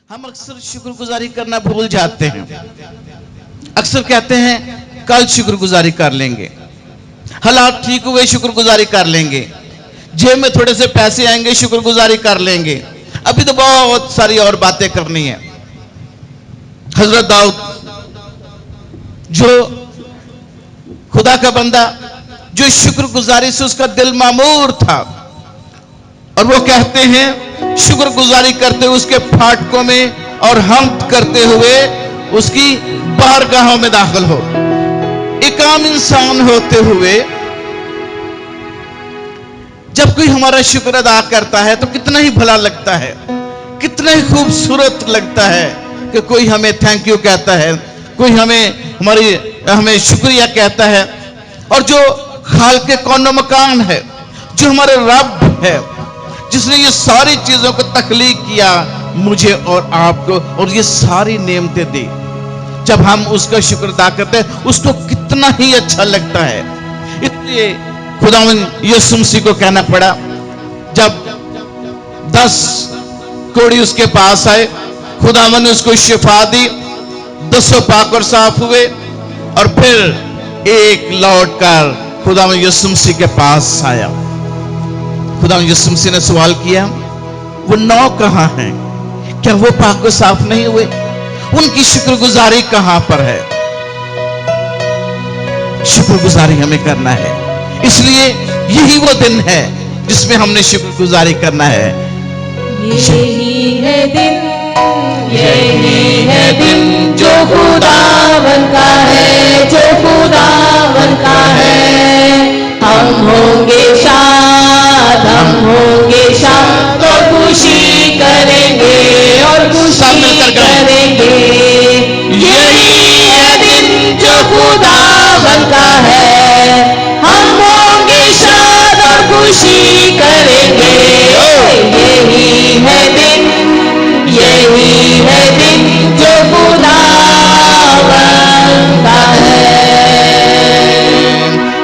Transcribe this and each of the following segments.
हम अक्सर शुक्रगुजारी करना भूल जाते हैं। अक्सर कहते हैं कल शुक्रगुजारी कर लेंगे, हालात ठीक हुए शुक्रगुजारी कर लेंगे, जेब में थोड़े से पैसे आएंगे शुक्रगुजारी कर लेंगे, अभी तो बहुत सारी और बातें करनी है। हजरत दाऊद जो खुदा का बंदा, जो शुक्रगुजारी से उसका दिल मामूर था, और वो कहते हैं शुक्रगुजारी करते हुए उसके फाटकों में और हम्द करते हुए उसकी बारगाहों में दाखिल हो। एक आम इंसान होते हुए जब कोई हमारा शुक्र अदा करता है तो कितना ही भला लगता है, कितना ही खूबसूरत लगता है कि कोई हमें थैंक यू कहता है, कोई हमें शुक्रिया कहता है। और जो खालिक़े कौनो मकान है, जो हमारे रब है, जिसने ये सारी चीजों को तख्लीक किया, मुझे और आपको, और ये सारी नेमतें दी, जब हम उसका शुक्र अदा करते हैं उसको कितना ही अच्छा लगता है। इसलिए खुदावंद यीशु मसीह को कहना पड़ा, जब 10 कोढ़ी उसके पास आए, खुदावंद ने उसको शिफा दी, 10 पाक और साफ हुए, और फिर एक लौटकर खुदावंद यीशु मसीह के पास आया। खुदावंद यीशु मसीह ने सवाल किया, वो 9 कहां हैं? क्या वो पाक और साफ नहीं हुए? उनकी शुक्रगुजारी कहां पर है? शुक्रगुजारी हमें करना है। इसलिए यही वो दिन है जिसमें हमने शुक्रगुजारी करना है। यही है दिन जो खुदावन का है, जो खुदावन का है। हम होंगे शाद, हम होंगे शाद, और खुशी करेंगे, और खुशी करेंगे। यही है दिन जो खुदावन का है, हम होंगे शाद और खुशी करेंगे। यही है दिन, यही है दिन जो खुदावन का है।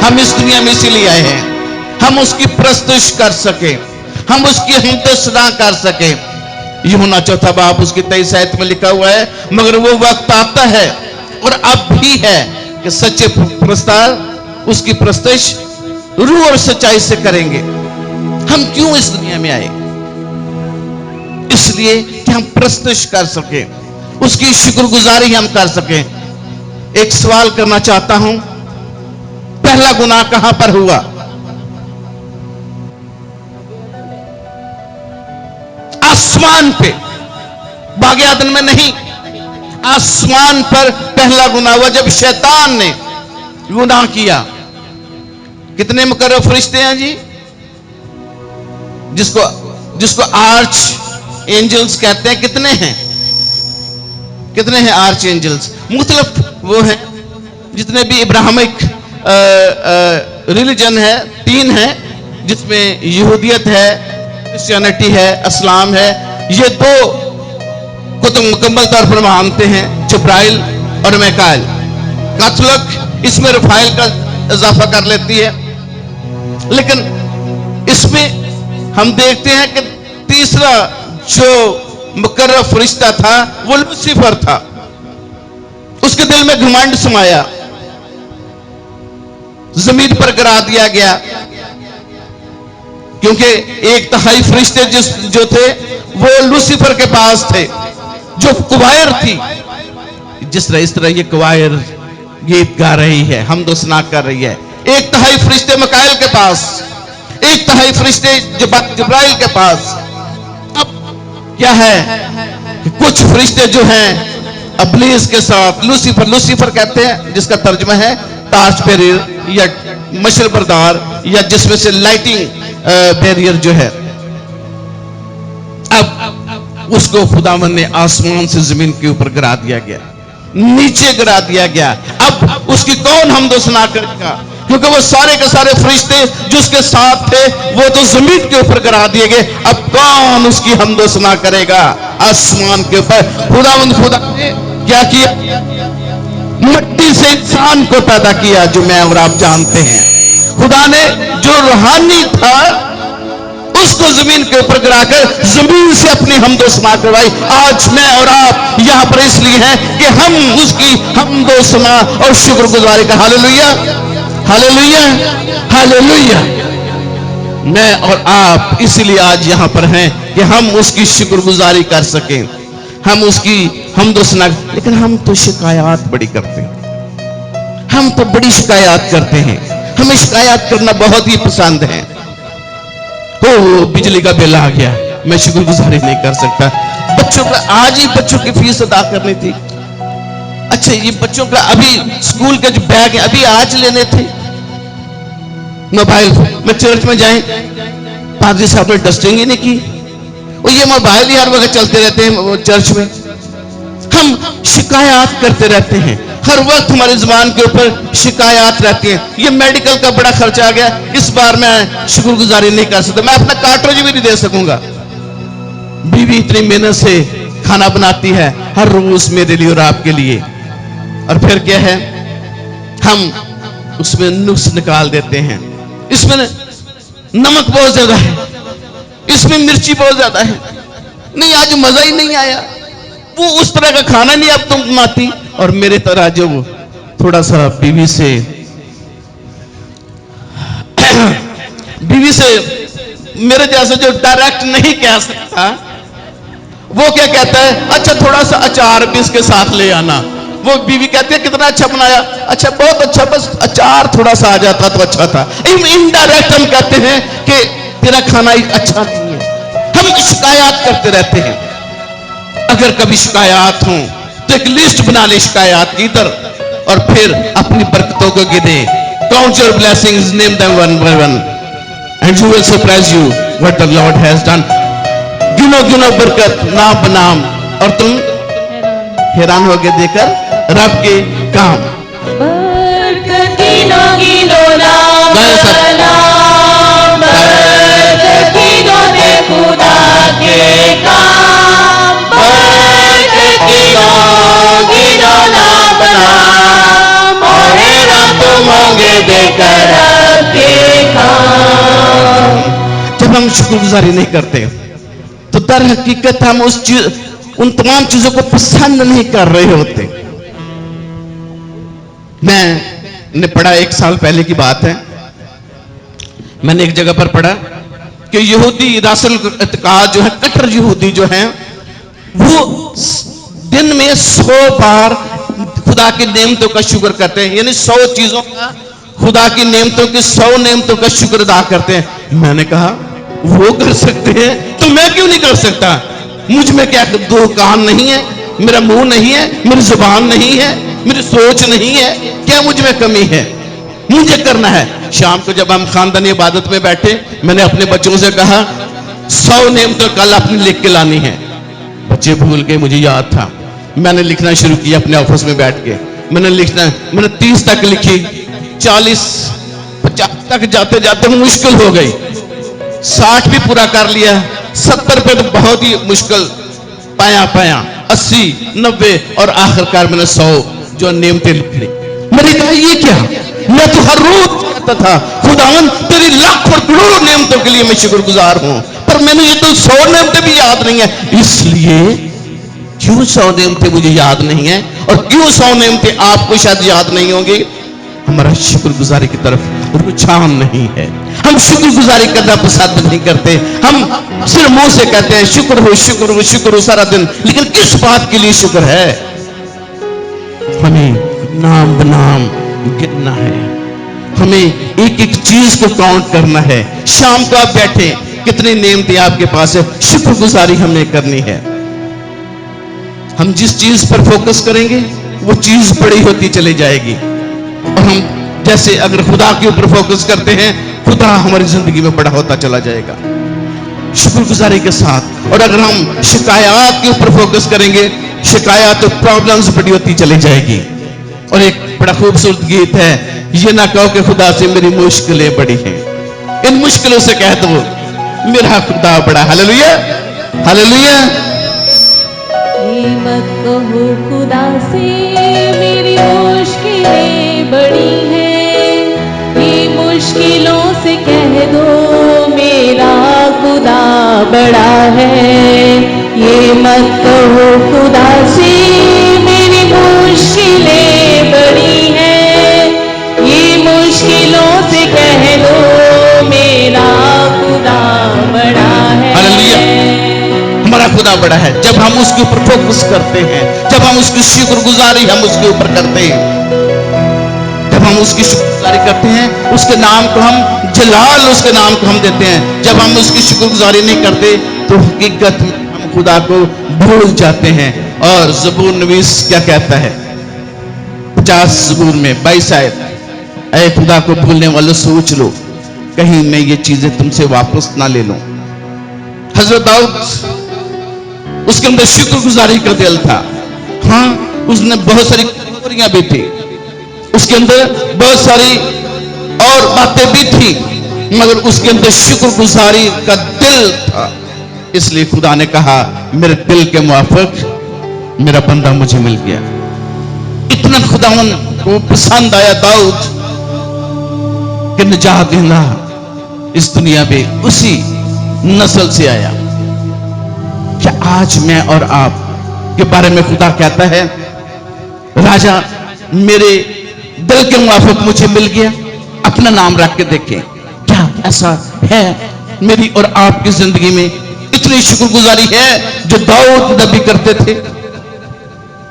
हम इस दुनिया में इसीलिए आए हैं, हम उसकी प्रस्तुति कर सके, हम उसकी हिम्मत कर सके। यूहन्ना 4 बाब उसकी 23 आयत में लिखा हुआ है, मगर वो वक्त आता है और अब भी है कि सच्चे प्रस्ताव उसकी प्रस्तुति रूह और सच्चाई से करेंगे। हम क्यों इस दुनिया में आए? इसलिए कि हम प्रस्तुति कर सके, उसकी शुक्रगुजारी हम कर सके। एक सवाल करना चाहता हूं, पहला गुनाह कहां पर हुआ? आसमान पे, बागे आदन में नहीं, आसमान पर पहला गुनाह हुआ जब शैतान ने गुनाह किया। कितने मुकर्रब फरिश्ते हैं जी, जिसको आर्च एंजल्स कहते हैं? कितने हैं? कितने हैं आर्च एंजल्स? मुख्तलिफ वो हैं, जितने भी इब्राहिमिक रिलीजन है, 3 हैं, जिसमें यहूदियत है, क्रिश्चियनिटी है, इस्लाम है। ये 2 को तो मुकम्मल तौर पर मानते हैं, जिब्राइल और मिकाएल। कैथोलिक इसमें रफाइल का इजाफा कर लेती है, लेकिन इसमें हम देखते हैं कि तीसरा जो मुकर्रब फरिश्ता था वो लूसीफर था। उसके दिल में घमंड समाया, जमीन पर गिरा दिया गया, क्योंकि 1/3 फरिश्ते जो थे वो लूसीफर के पास थे, जो कवायर थी। इस तरह ये कवायर गीत गा रही है, हमदोसना कर रही है। 1/3 फरिश्ते मिकाएल के पास, 1/3 फरिश्ते जिब्राइल के पास। अब क्या है कि कुछ फरिश्ते जो हैं इब्लीस के साथ, लूसीफर कहते हैं, जिसका तर्जुमा है ताज पेरियर या मशर बरदार, या जिसमें से लाइटिंग बैरियर जो है। अब उसको खुदावन ने आसमान से जमीन के ऊपर गिरा दिया गया, नीचे गिरा दिया गया। अब उसकी कौन हमदोसना करेगा? क्योंकि वो सारे के सारे फरिश्ते जो उसके साथ थे वो तो जमीन के ऊपर गिरा दिए गए। अब कौन उसकी हमदोसना करेगा? आसमान के ऊपर खुदा ने क्या किया? मिट्टी से इंसान को पैदा किया, जो मैं और आप जानते हैं। खुदा ने जो रूहानी था उसको जमीन के ऊपर गिराकर जमीन से अपनी हमदो सना करवाई। आज मैं और आप यहां पर इसलिए हैं कि हम उसकी हमदो सना और शुक्रगुजारी का हालेलुया हालेलुया हालेलुया। मैं और आप इसलिए आज यहां पर हैं कि हम उसकी शुक्रगुजारी कर सकें, हम उसकी हमदो सना। लेकिन हम तो शिकायत बड़ी करते हैं, हम तो बड़ी शिकायत करते हैं, हमें शिकायत करना बहुत ही पसंद है। ओ बिजली का बिल आ गया, मैं शुक्रगुजारी नहीं कर सकता। बच्चों का आज ही बच्चों की फीस अदा करनी थी। अच्छा ये बच्चों का अभी स्कूल के जो बैग है अभी आज लेने थे। मोबाइल में चर्च में जाएं, पादरी साहब ने डस्टिंग ही नहीं की, और ये मोबाइल ही हर वक्त चलते रहते हैं चर्च में। हम शिकायत करते रहते हैं, हर वक्त हमारी जुबान के ऊपर शिकायत रहती है। ये मेडिकल का बड़ा खर्चा आ गया, इस बार मैं शुक्रगुजारी नहीं कर सकता, मैं अपना कार्ट्रिज भी नहीं दे सकूंगा। बीवी इतनी मेहनत से खाना बनाती है हर रोज मेरे लिए और आपके लिए, और फिर क्या है, हम उसमें नुक्स निकाल देते हैं। इसमें नमक बहुत ज्यादा है, इसमें मिर्ची बहुत ज्यादा है, नहीं आज मजा ही नहीं आया, वो उस तरह का खाना नहीं अब तुम बनाती। और मेरे तरह जो थोड़ा सा बीवी से मेरे जैसे जो डायरेक्ट नहीं कह सकता, वो क्या कहता है, अच्छा थोड़ा सा अचार भी इसके साथ ले आना। वो बीवी कहती है कितना अच्छा बनाया, अच्छा बहुत अच्छा, बस अचार थोड़ा सा आ जाता तो अच्छा था। इनडायरेक्ट हम कहते हैं कि तेरा खाना अच्छा नहीं है। हम शिकायत करते रहते हैं। अगर कभी शिकायत हो तो एक लिस्ट बना ले शिकायत की इधर, और फिर अपनी बरकतों को गिने। Count your blessings, name them one by one, and you will surprise you what the Lord has done. गिनो गिनो बरकत नाम बनाम, और तुम हैरान होगे देकर रब के काम। बरकत गिनो गिनो नाम बनाम, बरकत गिनो दे खुदा के काम। बरकत गिनो गिनो नाम बनाम, और हैरान तुम होंगे देकर रब के काम। जब हम शुक्रगुजारी नहीं करते तो दर हकीकत हम उन तमाम चीजों को पसंद नहीं कर रहे होते। मैंने पढ़ा, 1 साल पहले की बात है, मैंने एक जगह पर पढ़ा कि यहूदी रासुल इत्काद जो है, कट्टर यहूदी जो है, वो दिन में 100 बार खुदा की नेमतों का शुक्र करते हैं, यानी 100 चीजों का, खुदा की नेमतों की 100 नेमतों का शुक्र अदा करते हैं। मैंने कहा वो कर सकते हैं तो मैं क्यों नहीं कर सकता? मुझ में क्या 2 कान नहीं है, मेरा मुंह नहीं है, मेरी जुबान नहीं है, मेरी सोच नहीं है, क्या मुझ में कमी है? मुझे करना है। शाम को जब हम खानदानी इबादत में बैठे, मैंने अपने बच्चों से कहा 100 नेमतों कल अपनी लिख के लानी है। बच्चे भूल गए, मुझे याद था। मैंने लिखना शुरू किया अपने ऑफिस में बैठ के, मैंने 30 तक लिखी, 40 50 तक जाते जाते मुश्किल हो गई, 60 भी पूरा कर लिया, 70 पे तो बहुत ही मुश्किल पाया, 80 90 और आखिरकार मैंने 100 जो नेमतें लिख ली। मैंने कहा ये क्या, मैं तो हर रोज कहता था खुदावन तेरी लाखों करोड़ों नेमतों के लिए मैं शुक्रगुजार हूं, पर मैंने ये तो 100 नेमतें भी याद नहीं है। इसलिए क्यों 100 नेमतें मुझे याद नहीं है, और क्यों 100 नेमतें आपको शायद याद नहीं होंगी, हमारा शुक्रगुजारी की तरफ रुझान नहीं है। हम शुक्रगुजारी करना पसंद नहीं करते, हम सिर्फ मुंह से कहते हैं शुक्र हो शुक्र हो शुक्र हो सारा दिन, लेकिन किस बात के लिए शुक्र है? हमें नाम बनाम गिनना है, हमें एक एक चीज को काउंट करना है। शाम को आप बैठे, कितनी नेमतें आपके पास है, शुक्रगुजारी हमें करनी है। हम जिस चीज पर फोकस करेंगे वो चीज बड़ी होती चली जाएगी, और हम जैसे अगर खुदा के ऊपर फोकस करते हैं, खुदा हमारी जिंदगी में बड़ा होता चला जाएगा शुक्रगुजारी के साथ। और अगर हम शिकायत के ऊपर फोकस करेंगे, शिकायत और प्रॉब्लम्स बड़ी होती चली जाएगी। और एक बड़ा खूबसूरत गीत है, ये ना कहो कि खुदा से मेरी मुश्किलें बड़ी हैं, इन मुश्किलों से कह दो मेरा खुदा बड़ा। Hallelujah hallelujah. मत कहो खुदा से मेरी मुश्किलें बड़ी हैं, ये मुश्किलों से कह दो मेरा खुदा बड़ा है। ये मत कहो खुदा से मेरी मुश्किलें बड़ी हैं, ये मुश्किलों से कह दो मेरा खुदा बड़ा है। हमारा खुदा बड़ा है। जब हम उसके ऊपर फोकस करते हैं, जब हम उसकी शुक्रगुजारी हम उसके ऊपर करते हैं, जब हम उसकी शुक्रगुजारी करते हैं, उसके नाम को हम जलाल, उसके नाम को हम देते हैं। जब हम उसकी शुक्रगुजारी नहीं करते तो हकीकत में हम खुदा को भूल जाते हैं। और ज़बूर नवीस क्या कहता है 50 ज़बूर में 22 आयत, ऐ खुदा को भूलने वालों सोच लो, कहीं मैं ये चीजें तुमसे वापस ना ले लूं। हजरत दाऊद, उसके अंदर शुक्रगुजारी का दिल था। हाँ, उसने बहुत सारी कमजोरियां भी थी, उसके अंदर बहुत सारी और बातें भी थी, मगर उसके अंदर शुक्रगुजारी का दिल था। इसलिए खुदा ने कहा मेरे दिल के मुआफिक मेरा बंदा मुझे मिल गया। इतना खुदावन को पसंद आया दाऊद कि निजात देना इस दुनिया में उसी नस्ल से आया। क्या आज मैं और आप के बारे में खुदा कहता है राजा मेरे दिल के मुआफिक मुझे मिल गया? अपना नाम रख के देखें, क्या ऐसा है मेरी और आपकी जिंदगी में? इतनी शुक्रगुजारी है जो दाऊद नबी करते थे।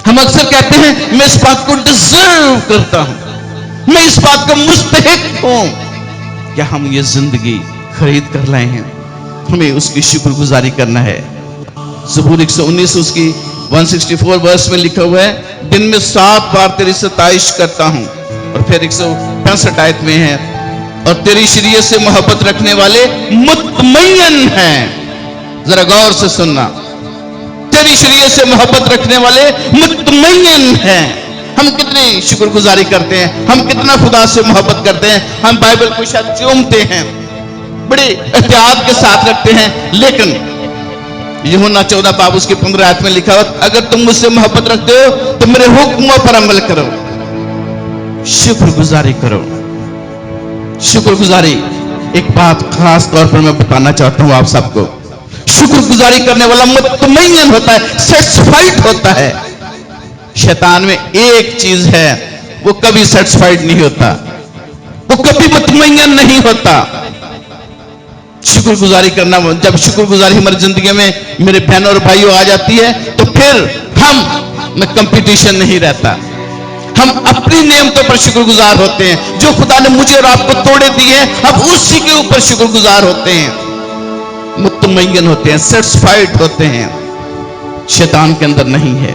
हम अक्सर कहते हैं मैं इस बात को डिजर्व करता हूं, मैं इस बात का मुस्तहिक हूं। क्या हम ये जिंदगी खरीद कर लाए हैं? हमें उसकी शुक्रगुजारी करना है। ज़बूर 119 उसकी 164 वर्स में लिखा हुआ है, दिन में 7 बार तेरी सताइश करता हूं। और फिर 165 आयत में है, और तेरी शरीयत से मोहब्बत रखने वाले मुतमय्यन हैं। जरा गौर से सुनना, तेरी शरीयत से मोहब्बत रखने वाले मुतमय्यन हैं। हम कितनी शुक्रगुजारी करते हैं, हम कितना खुदा से मोहब्बत करते हैं। हम बाइबल को शायद चूमते हैं, बड़े एहतियात के साथ रखते हैं, लेकिन यूहन्ना 14 बाब उसकी 15 आयत में लिखा हुआ, अगर तुम मुझसे मोहब्बत रखते हो तो मेरे हुक्मों पर अमल करो, शुक्रगुजारी करो। शुक्रगुजारी, एक बात खास तौर पर मैं बताना चाहता हूं आप सबको, शुक्रगुजारी करने वाला मुतमय्यन होता है, सेटिस्फाइड होता है। शैतान में एक चीज है, वो कभी सेटिस्फाइड नहीं होता, वो कभी मुतमय्यन नहीं होता। शुक्रगुजारी करना, जब शुक्रगुजारी हमारी जिंदगी में मेरे बहनों और भाइयों आ जाती है तो फिर हम में कंपटीशन नहीं रहता। हम अपनी नियमतों पर शुक्रगुजार होते हैं। जो खुदा ने मुझे और आपको तोड़े दिए हैं, अब उसी के ऊपर शुक्रगुजार होते हैं, मुतमय्यन होते हैं, सेटिस्फाइड होते हैं। शैतान के अंदर नहीं है।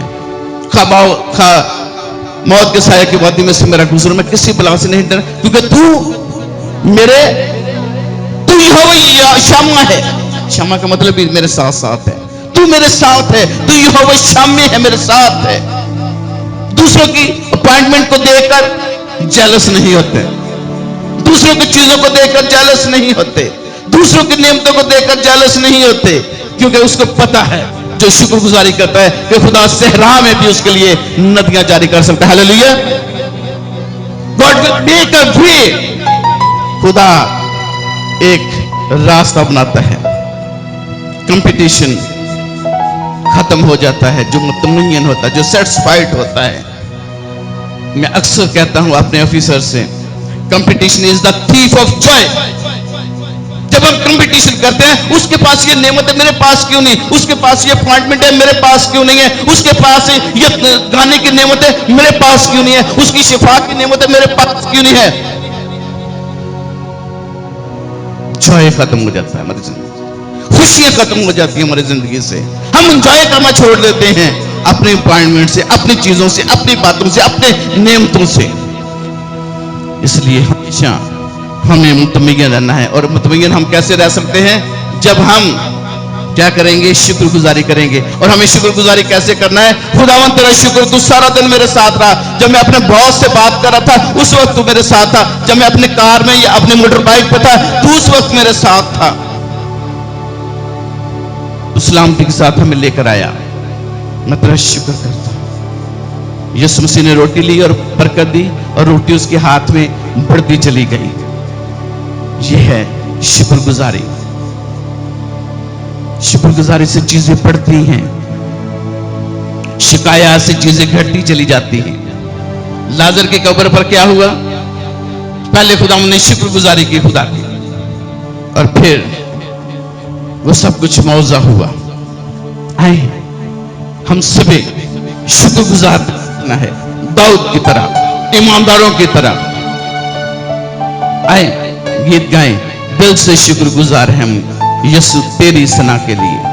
मौत के साया की वादी में से मेरा गुजर, मैं किसी बला से नहीं डर, क्योंकि तू यहोवा शामा है। शामा का मतलब भी मेरे साथ साथ है, तू मेरे साथ है, तू यहोवा शामी है, मेरे साथ है। दूसरों की अपॉइंटमेंट को देखकर जेलस नहीं होते, दूसरों की चीजों को देखकर जेलस नहीं होते, दूसरों की नियमतों को देखकर जेलस नहीं होते, क्योंकि उसको पता है जो शुक्रगुजारी करता है कि खुदा सहरा में भी उसके लिए नदियां जारी कर सकता है। Hallelujah. God will make a way. खुदा एक रास्ता बनाता है, कंपटीशन खत्म हो जाता है। जो मुतमय्यन होता है, जो सेटिस्फाइड होता है, मैं अक्सर कहता हूं अपने ऑफिसर से, competition is the thief of Joy. जब हम कंपटीशन करते हैं, उसके पास ये नेमत है, मेरे पास क्यों नहीं? उसके पास ये अपॉइंटमेंट है, मेरे पास क्यों नहीं है? उसके पास ये गाने की नेमत है, मेरे पास क्यों नहीं है? उसकी शिफा की नेमत है, मेरे पास क्यों नहीं है? जॉय खत्म हो जाता है हमारी जिंदगी, खुशियां खत्म हो जाती है हमारी जिंदगी से। हम एंजॉय करना छोड़ देते हैं अपने अपॉइंटमेंट से, अपनी चीजों से, अपनी बातों से, अपने नियमतों से। इसलिए हमेशा हमें मुतमय्यन रहना है। और मुतमय्यन हम कैसे रह सकते हैं? जब हम क्या करेंगे? शुक्रगुजारी करेंगे। और हमें शुक्रगुजारी कैसे करना है? खुदावन तेरा शुक्र, तू सारा दिन मेरे साथ रहा। जब मैं अपने बॉस से बात कर रहा था उस वक्त तू मेरे साथ था, जब मैं अपने कार में या अपने मोटर बाइक पे था तू उस वक्त मेरे साथ था। सलामती के साथ हमें लेकर आया। मैं तेरा शुक्र करता हूं। यीशु मसीह ने रोटी ली और बरकत दी और रोटी उसके हाथ में बढ़ती चली गई। यह है शुक्रगुजारी। शुक्रगुजारी से चीजें बढ़ती हैं, शिकायत से चीजें घटती चली जाती हैं। लाजर की कब्र पर क्या हुआ? पहले खुदा ने शुक्रगुजारी की खुदा की, और फिर वो सब कुछ मौजा हुआ। आए हम सभी शुक्रगुजार करना है, दाऊद की तरह, ईमानदारों की तरह। आए गीत गाएं, दिल से शुक्रगुजार हैं हम यीशु तेरी सना के लिए।